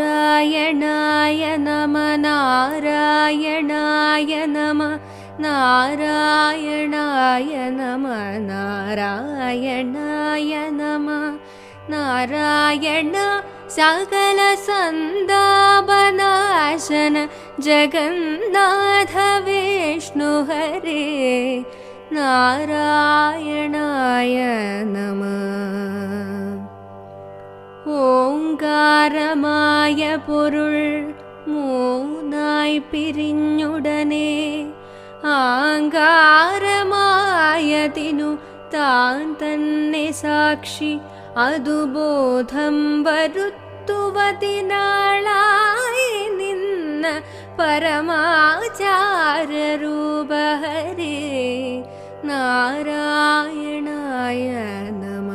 നാരായണായ നമ നാരായണായ നമ നാരായണായ നമ നാരായണായ നമ നാരായണ സകല സന്താപനാശന ജഗന്നാഥ വിഷ്ണു ഹരേ നാരായണായ നമ ഓംകാരമായ പൊരുൾ മൂന്നായി പിരിഞ്ഞുടനെ ആങ്കാരമായതിനു താൻ തന്നെ സാക്ഷി അതുബോധം വരുത്തുവതിനാളായി നിന്ന പരമാചാരരൂപ ഹരേ നാരായണായ നമ.